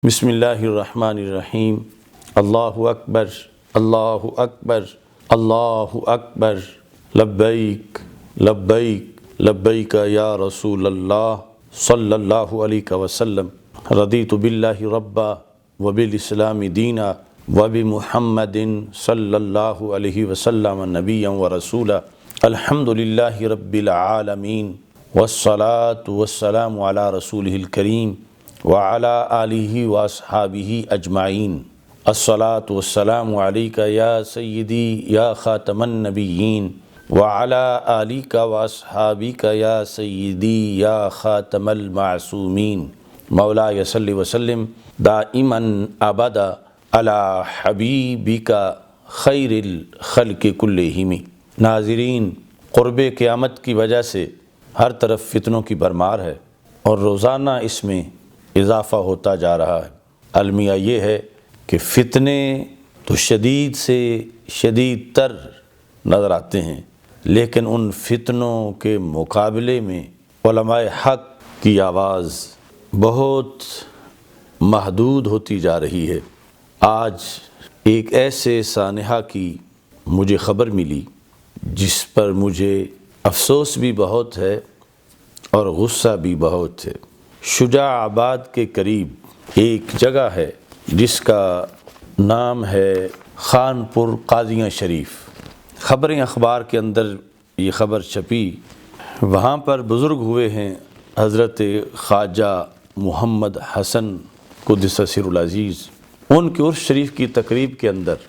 بسم اللہ الرحمن الرحیم۔ اللہ اکبر، اللہ اکبر، اللہ اکبر، لبیک لبیک لبیک یا رسول اللہ صلی اللہ علیہ وسلم، رضیت باللہ ربا وبالاسلام دینا وبمحمد صلی اللہ علیہ وسلم نبیا ورسولا، الحمد للہ رب العالمین، والصلاة والسلام علی رسولہ الکریم وعلی آلہ واصحابہ اجمعین، الصلاۃ والسلام علیک یا سیدی یا خاتم النبیین وعلی آلک واصحابک یا سیدی یا خاتم المعصومین، مولاي صل وسلم دائما ابدا علی حبیبک خیر الخلق کلہم۔ ناظرین، قرب قیامت کی وجہ سے ہر طرف فتنوں کی بھرمار ہے اور روزانہ اس میں اضافہ ہوتا جا رہا ہے۔ المیہ یہ ہے کہ فتنے تو شدید سے شدید تر نظر آتے ہیں، لیکن ان فتنوں کے مقابلے میں علماء حق کی آواز بہت محدود ہوتی جا رہی ہے۔ آج ایک ایسے سانحہ کی مجھے خبر ملی جس پر مجھے افسوس بھی بہت ہے اور غصہ بھی بہت ہے۔ شجاع آباد کے قریب ایک جگہ ہے جس کا نام ہے خانپور قاضیاں شریف۔ خبریں اخبار کے اندر یہ خبر چھپی، وہاں پر بزرگ ہوئے ہیں حضرت خواجہ محمد حسن قدس سر العزیز۔ ان کے عرس شریف کی تقریب کے اندر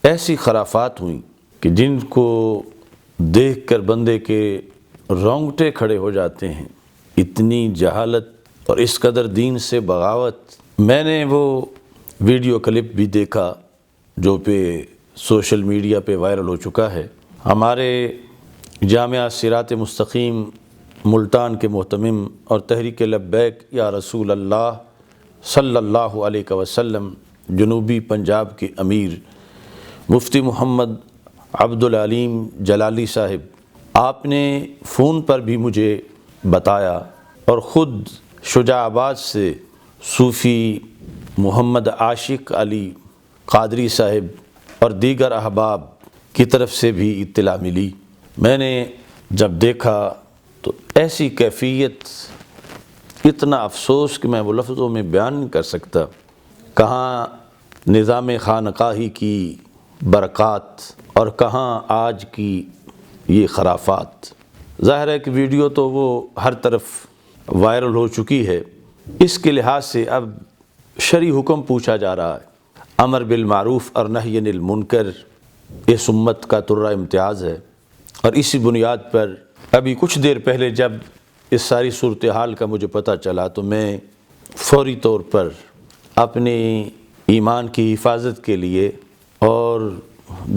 ایسی خرافات ہوئیں کہ جن کو دیکھ کر بندے کے رونگٹے کھڑے ہو جاتے ہیں۔ اتنی جہالت اور اس قدر دین سے بغاوت۔ میں نے وہ ویڈیو کلپ بھی دیکھا جو سوشل میڈیا پہ وائرل ہو چکا ہے۔ ہمارے جامعہ صراط مستقیم ملتان کے محتمم اور تحریک لبیک یا رسول اللہ صلی اللہ علیہ وسلم جنوبی پنجاب کے امیر مفتی محمد عبدالعلیم جلالی صاحب، آپ نے فون پر بھی مجھے بتایا اور خود شجاع آباد سے صوفی محمد عاشق علی قادری صاحب اور دیگر احباب کی طرف سے بھی اطلاع ملی۔ میں نے جب دیکھا تو ایسی کیفیت، اتنا افسوس کہ میں وہ لفظوں میں بیان نہیں کر سکتا۔ کہاں نظام خانقاہی کی برکات اور کہاں آج کی یہ خرافات۔ ظاہر ہے کہ ویڈیو تو وہ ہر طرف وائرل ہو چکی ہے، اس کے لحاظ سے اب شرعی حکم پوچھا جا رہا ہے۔ امر بالمعروف اور نہی عن المنکر اس امت کا ترہ امتیاز ہے، اور اسی بنیاد پر ابھی کچھ دیر پہلے جب اس ساری صورتحال کا مجھے پتہ چلا تو میں فوری طور پر اپنے ایمان کی حفاظت کے لیے اور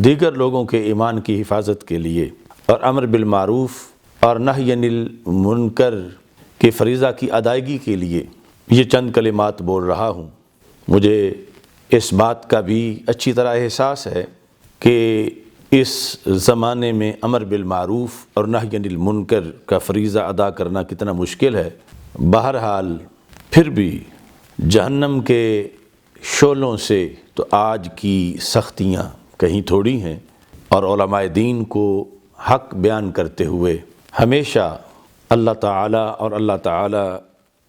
دیگر لوگوں کے ایمان کی حفاظت کے لیے اور امر بالمعروف اور نہی عن المنکر کے فریضہ کی ادائیگی کے لیے یہ چند کلمات بول رہا ہوں۔ مجھے اس بات کا بھی اچھی طرح احساس ہے کہ اس زمانے میں امر بالمعروف اور نہی عن المنکر کا فریضہ ادا کرنا کتنا مشکل ہے۔ بہرحال پھر بھی جہنم کے شعلوں سے تو آج کی سختیاں کہیں تھوڑی ہیں، اور علماء دین کو حق بیان کرتے ہوئے ہمیشہ اللہ تعالیٰ اور اللہ تعالیٰ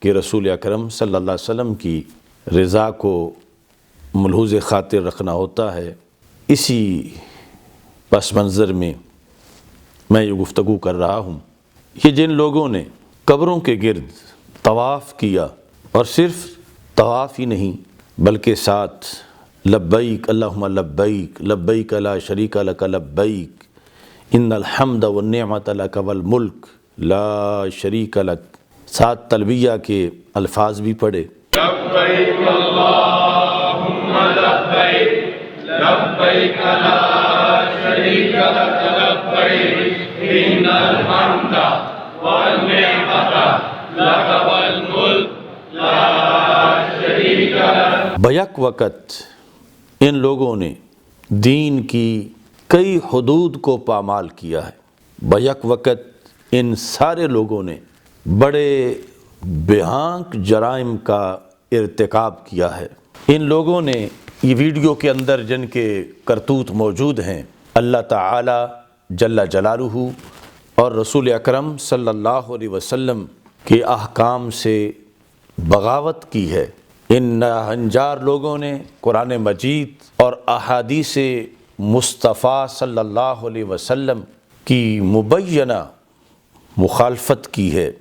کے رسول اکرم صلی اللہ علیہ وسلم کی رضا کو ملحوظ خاطر رکھنا ہوتا ہے۔ اسی پس منظر میں میں یہ گفتگو کر رہا ہوں۔ یہ جن لوگوں نے قبروں کے گرد طواف کیا، اور صرف طواف ہی نہیں بلکہ ساتھ لبیک اللہم لبیک لبیک لا شریک لک لبیک ان الحمد والنعمت لک والملک لا شریک لک، ساتھ تلبیہ کے الفاظ بھی پڑھے۔ لبیک اللہم لبیک لبیک لا شریک لک لبیک ان الحمد والنعمت لک والملک لا شریک لک۔ بیک وقت ان لوگوں نے دین کی کئی حدود کو پامال کیا ہے۔ بیک وقت ان سارے لوگوں نے بڑے بھیانک جرائم کا ارتکاب کیا ہے۔ ان لوگوں نے یہ ویڈیو کے اندر جن کے کرتوت موجود ہیں، اللہ تعالی جل جلالہ اور رسول اکرم صلی اللہ علیہ وسلم کے احکام سے بغاوت کی ہے۔ ان ناہنجار لوگوں نے قرآن مجید اور احادیث مصطفیٰ صلی اللہ علیہ وسلم کی مبینہ مخالفت کی ہے۔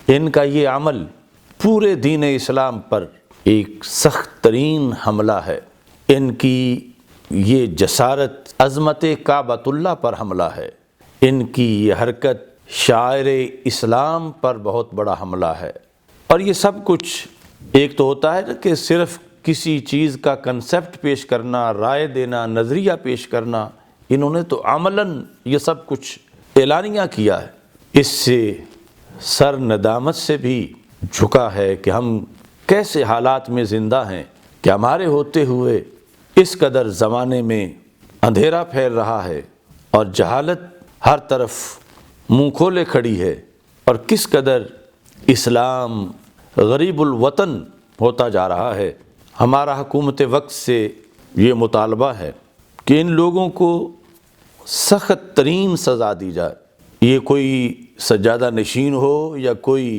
ان کا یہ عمل پورے دین اسلام پر ایک سخت ترین حملہ ہے۔ ان کی یہ جسارت عظمت کعبۃ اللہ پر حملہ ہے۔ ان کی یہ حرکت شاعر اسلام پر بہت بڑا حملہ ہے۔ اور یہ سب کچھ ایک تو ہوتا ہے کہ صرف کسی چیز کا کنسیپٹ پیش کرنا، رائے دینا، نظریہ پیش کرنا، انہوں نے تو عملاً یہ سب کچھ اعلانیہ کیا ہے۔ اس سے سر ندامت سے بھی جھکا ہے کہ ہم کیسے حالات میں زندہ ہیں کہ ہمارے ہوتے ہوئے اس قدر زمانے میں اندھیرا پھیل رہا ہے اور جہالت ہر طرف منہ کھولے کھڑی ہے، اور کس قدر اسلام غریب الوطن ہوتا جا رہا ہے۔ ہمارا حکومت وقت سے یہ مطالبہ ہے کہ ان لوگوں کو سخت ترین سزا دی جائے۔ یہ کوئی سجادہ نشین ہو یا کوئی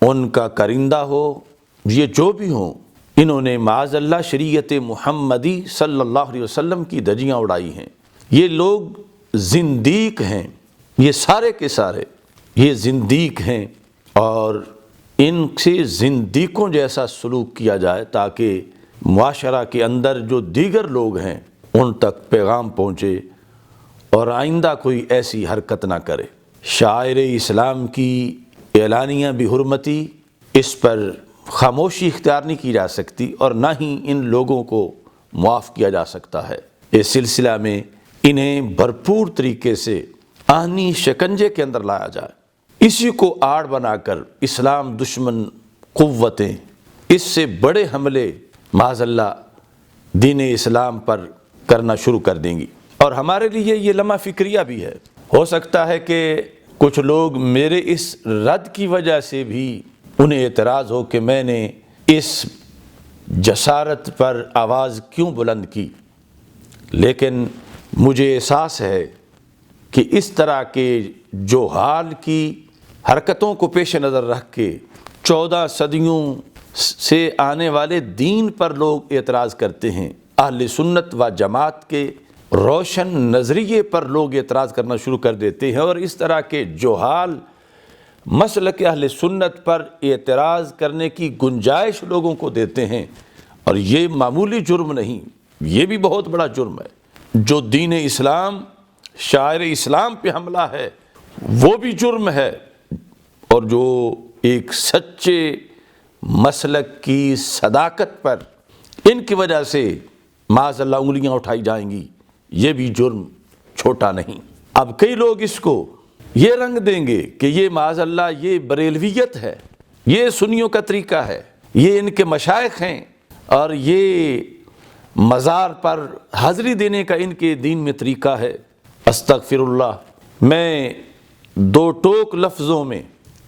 ان کا کرندہ ہو، یہ جو بھی ہوں، انہوں نے معاذ اللہ شریعت محمدی صلی اللہ علیہ وسلم کی دھجیاں اڑائی ہیں۔ یہ لوگ زندیق ہیں، یہ سارے کے سارے یہ زندیق ہیں، اور ان سے زندیقوں جیسا سلوک کیا جائے تاکہ معاشرہ کے اندر جو دیگر لوگ ہیں ان تک پیغام پہنچے اور آئندہ کوئی ایسی حرکت نہ کرے۔ شاعر اسلام کی اعلانیہ بحرمتی، اس پر خاموشی اختیار نہیں کی جا سکتی، اور نہ ہی ان لوگوں کو معاف کیا جا سکتا ہے۔ اس سلسلہ میں انہیں بھرپور طریقے سے آہنی شکنجے کے اندر لایا جائے۔ اسی کو آڑ بنا کر اسلام دشمن قوتیں اس سے بڑے حملے معاذ اللہ دین اسلام پر کرنا شروع کر دیں گی، اور ہمارے لیے یہ لمحہ فکریہ بھی ہے۔ ہو سکتا ہے کہ کچھ لوگ میرے اس رد کی وجہ سے بھی انہیں اعتراض ہو کہ میں نے اس جسارت پر آواز کیوں بلند کی، لیکن مجھے احساس ہے کہ اس طرح کے جوہال کی حرکتوں کو پیش نظر رکھ کے 14 صدیوں سے آنے والے دین پر لوگ اعتراض کرتے ہیں۔ اہل سنت و جماعت کے روشن نظریے پر لوگ اعتراض کرنا شروع کر دیتے ہیں، اور اس طرح کے جوہال مسلک اہل سنت پر اعتراض کرنے کی گنجائش لوگوں کو دیتے ہیں، اور یہ معمولی جرم نہیں، یہ بھی بہت بڑا جرم ہے۔ جو دین اسلام، شاعر اسلام پہ حملہ ہے وہ بھی جرم ہے، اور جو ایک سچے مسلک کی صداقت پر ان کی وجہ سے معاذ اللہ انگلیاں اٹھائی جائیں گی، یہ بھی جرم چھوٹا نہیں۔ اب کئی لوگ اس کو یہ رنگ دیں گے کہ یہ معاذ اللہ یہ بریلویت ہے، یہ سنیوں کا طریقہ ہے، یہ ان کے مشائخ ہیں، اور یہ مزار پر حاضری دینے کا ان کے دین میں طریقہ ہے۔ استغفر اللہ۔ میں دو ٹوک لفظوں میں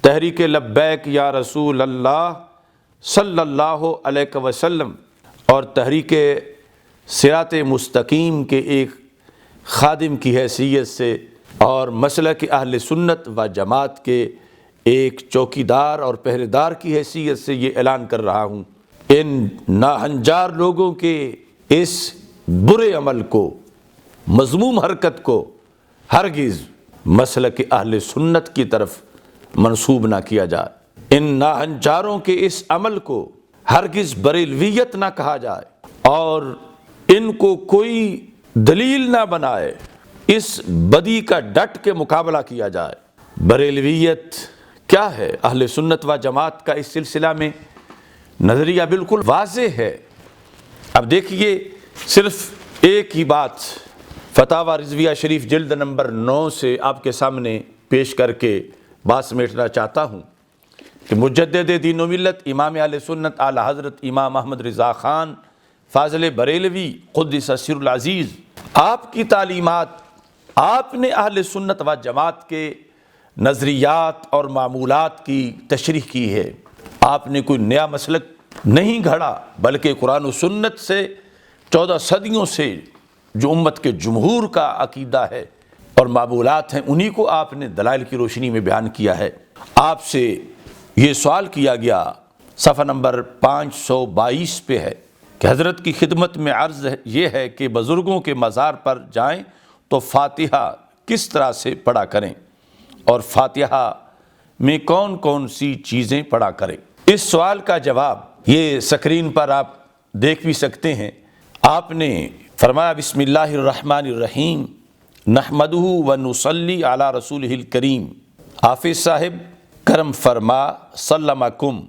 تحریک لبیک یا رسول اللہ صلی اللہ علیہ وسلم اور تحریک صراط مستقیم کے ایک خادم کی حیثیت سے اور مسلک اہل سنت و جماعت کے ایک چوکیدار اور پہرے دار کی حیثیت سے یہ اعلان کر رہا ہوں، ان ناہنجار لوگوں کے اس برے عمل کو، مذموم حرکت کو ہرگز مسلک اہل سنت کی طرف منسوب نہ کیا جائے۔ ان ناہنجاروں کے اس عمل کو ہرگز بریلویت نہ کہا جائے، اور ان کو کوئی دلیل نہ بنائے، اس بدی کا ڈٹ کے مقابلہ کیا جائے۔ بریلویت کیا ہے؟ اہل سنت و جماعت کا اس سلسلہ میں نظریہ بالکل واضح ہے۔ اب دیکھیے، صرف ایک ہی بات فتاوی رضویہ شریف جلد نمبر 9 سے آپ کے سامنے پیش کر کے بات سمیٹنا چاہتا ہوں کہ مجدد دین و ملت امام اہل سنت اعلی حضرت امام احمد رضا خان فاضل بریلوی قدس سر العزیز، آپ کی تعلیمات، آپ نے اہل سنت و جماعت کے نظریات اور معمولات کی تشریح کی ہے۔ آپ نے کوئی نیا مسلک نہیں گھڑا، بلکہ قرآن و سنت سے 14 صدیوں سے جو امت کے جمہور کا عقیدہ ہے اور معمولات ہیں، انہی کو آپ نے دلائل کی روشنی میں بیان کیا ہے۔ آپ سے یہ سوال کیا گیا، صفحہ نمبر 522 پہ ہے کہ حضرت کی خدمت میں عرض یہ ہے کہ بزرگوں کے مزار پر جائیں تو فاتحہ کس طرح سے پڑھا کریں اور فاتحہ میں کون کون سی چیزیں پڑھا کریں۔ اس سوال کا جواب یہ سکرین پر آپ دیکھ بھی سکتے ہیں۔ آپ نے فرمایا بسم اللہ الرحمن الرحیم نحمدہ ونصلی علی رسولہ الکریم۔ حافظ صاحب کرم فرما سلمکم،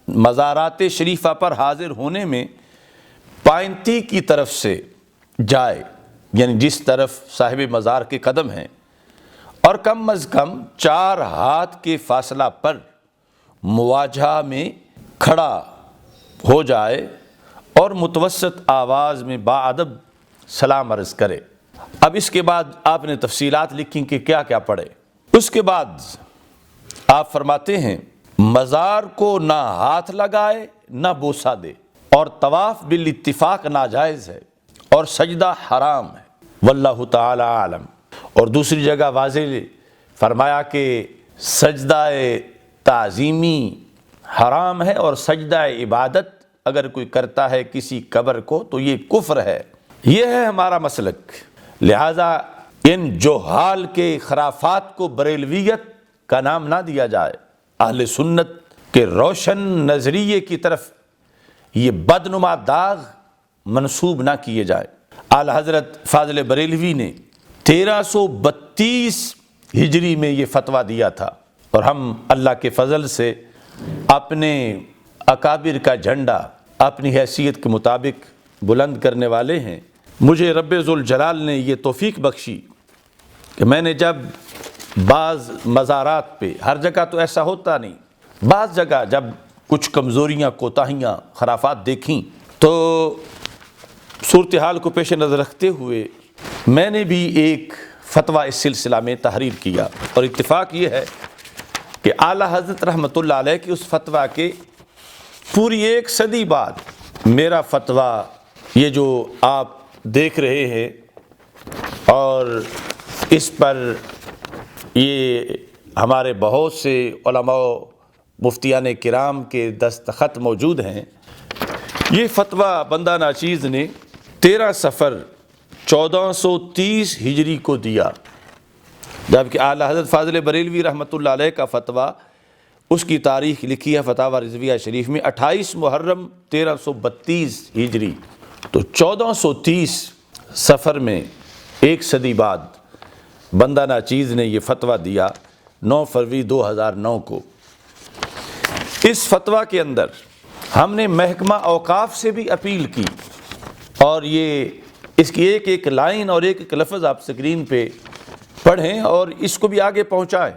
مزارات شریفہ پر حاضر ہونے میں پائنتی کی طرف سے جائے، یعنی جس طرف صاحب مزار کے قدم ہیں، اور کم از کم 4 ہاتھ کے فاصلہ پر مواجہہ میں کھڑا ہو جائے اور متوسط آواز میں باادب سلام عرض کرے۔ اب اس کے بعد آپ نے تفصیلات لکھی کہ کیا کیا پڑھے۔ اس کے بعد آپ فرماتے ہیں مزار کو نہ ہاتھ لگائے نہ بوسہ دے، اور طواف بالاتفاق ناجائز ہے اور سجدہ حرام ہے، واللہ تعالی عالم۔ اور دوسری جگہ واضح فرمایا کہ سجدہ تعظیمی حرام ہے اور سجدہ عبادت اگر کوئی کرتا ہے کسی قبر کو تو یہ کفر ہے۔ یہ ہے ہمارا مسلک، لہذا ان جہال کے خرافات کو بریلویت کا نام نہ دیا جائے، اہل سنت کے روشن نظریے کی طرف یہ بدنما داغ منسوب نہ کیے جائے۔ اعلی حضرت فاضل بریلوی نے 1332 ہجری میں یہ فتویٰ دیا تھا، اور ہم اللہ کے فضل سے اپنے اکابر کا جھنڈا اپنی حیثیت کے مطابق بلند کرنے والے ہیں۔ مجھے رب ذوالجلال نے یہ توفیق بخشی کہ میں نے جب بعض مزارات پہ، ہر جگہ تو ایسا ہوتا نہیں، بعض جگہ جب کچھ کمزوریاں، کوتاہیاں، خرافات دیکھیں تو صورتحال کو پیش نظر رکھتے ہوئے میں نے بھی ایک فتویٰ اس سلسلہ میں تحریر کیا، اور اتفاق یہ ہے کہ اعلیٰ حضرت رحمۃ اللہ علیہ کی اس فتویٰ کے پوری 1 صدی بعد میرا فتویٰ یہ جو آپ دیکھ رہے ہیں، اور اس پر یہ ہمارے بہت سے علماء مفتیان کرام کے دستخط موجود ہیں۔ یہ فتویٰ بندہ ناچیز نے 13 صفر 1430 ہجری کو دیا، جبکہ اعلیٰ حضرت فاضل بریلوی رحمۃ اللہ علیہ کا فتویٰ اس کی تاریخ لکھی ہے فتاوی رضویہ شریف میں 28 محرم 1332 ہجری، تو 1430 صفر میں 1 صدی بعد بندہ ناچیز نے یہ فتویٰ دیا 9 فروری 2009 کو۔ اس فتویٰ کے اندر ہم نے محکمہ اوقاف سے بھی اپیل کی، اور یہ اس کی ایک ایک لائن اور ایک ایک لفظ آپ سکرین پہ پڑھیں اور اس کو بھی آگے پہنچائیں۔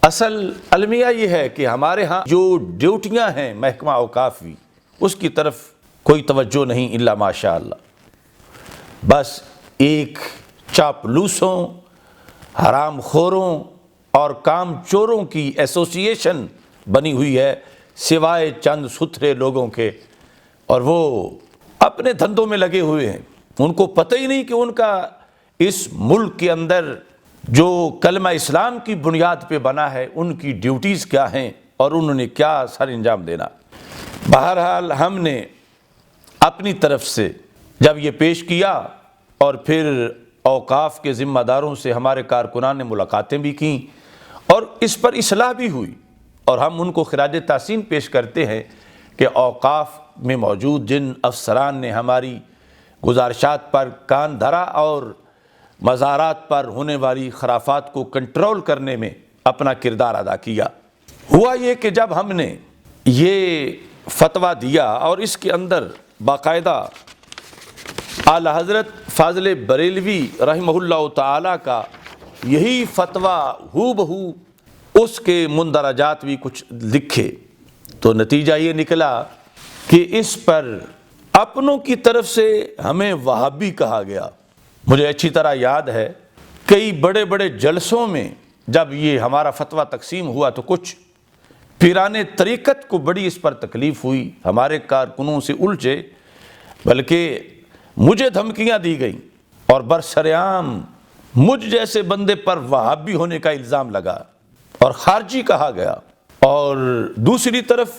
اصل المیہ یہ ہے کہ ہمارے ہاں جو ڈیوٹیاں ہیں محکمہ اوقاف کی، اس کی طرف کوئی توجہ نہیں الا ماشاء اللہ، بس ایک چاپلوسوں، حرام خوروں اور کام چوروں کی ایسوسییشن بنی ہوئی ہے، سوائے چند ستھرے لوگوں کے، اور وہ اپنے دھندوں میں لگے ہوئے ہیں۔ ان کو پتہ ہی نہیں کہ ان کا اس ملک کے اندر جو کلمہ اسلام کی بنیاد پہ بنا ہے ان کی ڈیوٹیز کیا ہیں اور انہوں نے کیا سر انجام دینا۔ بہرحال ہم نے اپنی طرف سے جب یہ پیش کیا، اور پھر اوقاف کے ذمہ داروں سے ہمارے کارکنان نے ملاقاتیں بھی کیں، اور اس پر اصلاح بھی ہوئی، اور ہم ان کو خراج تحسین پیش کرتے ہیں کہ اوقاف میں موجود جن افسران نے ہماری گزارشات پر کان دھرا اور مزارات پر ہونے والی خرافات کو کنٹرول کرنے میں اپنا کردار ادا کیا۔ ہوا یہ کہ جب ہم نے یہ فتویٰ دیا اور اس کے اندر باقاعدہ اعلی حضرت فاضل بریلوی رحمہ اللہ تعالی کا یہی فتویٰ ہو بہو اس کے مندرجات بھی کچھ لکھے، تو نتیجہ یہ نکلا کہ اس پر اپنوں کی طرف سے ہمیں وہابی کہا گیا۔ مجھے اچھی طرح یاد ہے کئی بڑے بڑے جلسوں میں جب یہ ہمارا فتویٰ تقسیم ہوا تو کچھ پیران طریقت کو بڑی اس پر تکلیف ہوئی، ہمارے کارکنوں سے الجھے، بلکہ مجھے دھمکیاں دی گئیں اور برسرعام مجھ جیسے بندے پر وہابی ہونے کا الزام لگا اور خارجی کہا گیا، اور دوسری طرف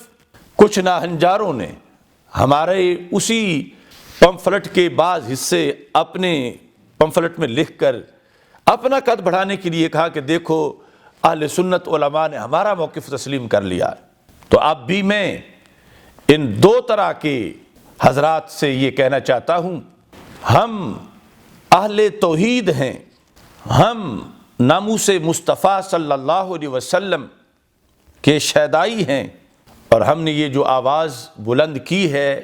کچھ ناہنجاروں نے ہمارے اسی پمفلٹ کے بعض حصے اپنے پمفلٹ میں لکھ کر اپنا قد بڑھانے کے لیے کہا کہ دیکھو اہل سنت علماء نے ہمارا موقف تسلیم کر لیا۔ تو اب بھی میں ان دو طرح کے حضرات سے یہ کہنا چاہتا ہوں، ہم اہل توحید ہیں، ہم ناموس مصطفیٰ صلی اللہ علیہ وسلم کے شیدائی ہیں، اور ہم نے یہ جو آواز بلند کی ہے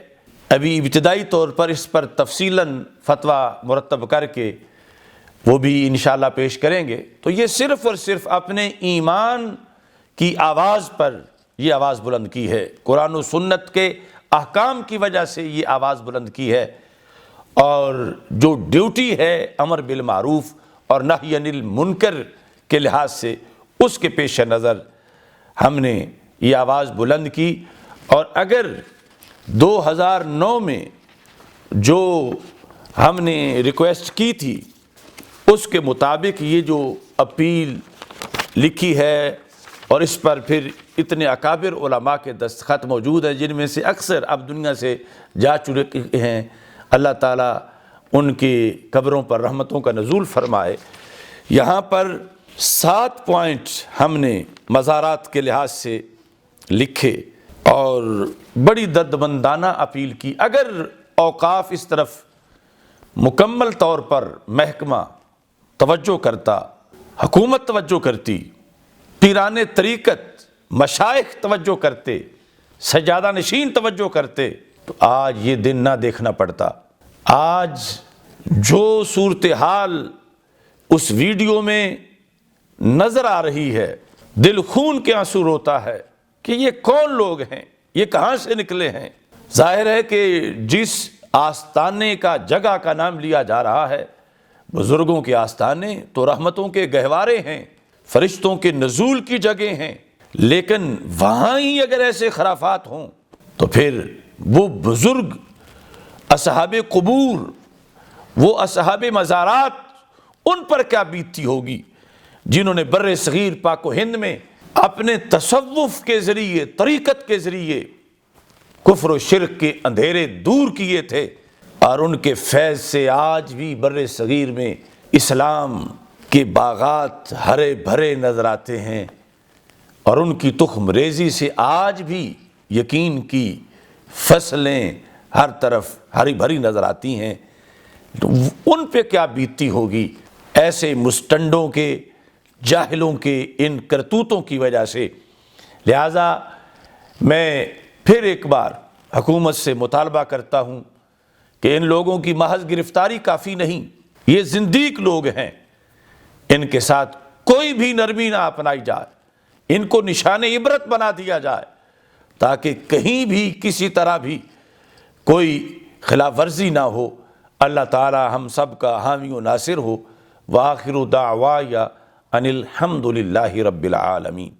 ابھی ابتدائی طور پر اس پر تفصیلاً فتویٰ مرتب کر کے وہ بھی انشاءاللہ پیش کریں گے، تو یہ صرف اور صرف اپنے ایمان کی آواز پر یہ آواز بلند کی ہے، قرآن و سنت کے احکام کی وجہ سے یہ آواز بلند کی ہے، اور جو ڈیوٹی ہے امر بالمعروف اور نہی عن المنکر کے لحاظ سے اس کے پیش نظر ہم نے یہ آواز بلند کی۔ اور اگر 2009 میں جو ہم نے ریکویسٹ کی تھی اس کے مطابق یہ جو اپیل لکھی ہے، اور اس پر پھر اتنے اکابر علماء کے دستخط موجود ہیں جن میں سے اکثر اب دنیا سے جا چکے ہیں، اللہ تعالیٰ ان کی قبروں پر رحمتوں کا نزول فرمائے۔ یہاں پر 7 پوائنٹ ہم نے مزارات کے لحاظ سے لکھے اور بڑی دردمندانہ اپیل کی۔ اگر اوقاف اس طرف مکمل طور پر محکمہ توجہ کرتا، حکومت توجہ کرتی، پیران طریقت مشائخ توجہ کرتے، سجادہ نشین توجہ کرتے، تو آج یہ دن نہ دیکھنا پڑتا۔ آج جو صورتحال اس ویڈیو میں نظر آ رہی ہے، دل خون کے آنسو روتا ہے کہ یہ کون لوگ ہیں، یہ کہاں سے نکلے ہیں۔ ظاہر ہے کہ جس آستانے کا جگہ کا نام لیا جا رہا ہے، بزرگوں کے آستانے تو رحمتوں کے گہوارے ہیں، فرشتوں کے نزول کی جگہ ہیں، لیکن وہاں ہی اگر ایسے خرافات ہوں تو پھر وہ بزرگ اصحاب قبور، وہ اصحاب مزارات، ان پر کیا بیتتی ہوگی جنہوں نے بر صغیر پاک و ہند میں اپنے تصوف کے ذریعے، طریقت کے ذریعے کفر و شرک کے اندھیرے دور کیے تھے، اور ان کے فیض سے آج بھی بر صغیر میں اسلام کے باغات ہرے بھرے نظر آتے ہیں، اور ان کی تخم ریزی سے آج بھی یقین کی فصلیں ہر طرف ہری بھری نظر آتی ہیں۔ تو ان پہ کیا بیتتی ہوگی ایسے مستنڈوں کے، جاہلوں کے ان کرتوتوں کی وجہ سے۔ لہٰذا میں پھر ایک بار حکومت سے مطالبہ کرتا ہوں کہ ان لوگوں کی محض گرفتاری کافی نہیں، یہ زندیق لوگ ہیں، ان کے ساتھ کوئی بھی نرمی نہ اپنائی جائے، ان کو نشان عبرت بنا دیا جائے، تاکہ کہیں بھی کسی طرح بھی کوئی خلاف ورزی نہ ہو۔ اللہ تعالی ہم سب کا حامی و ناصر ہو۔ وآخر دعوایا ان الحمد للہ رب العالمین۔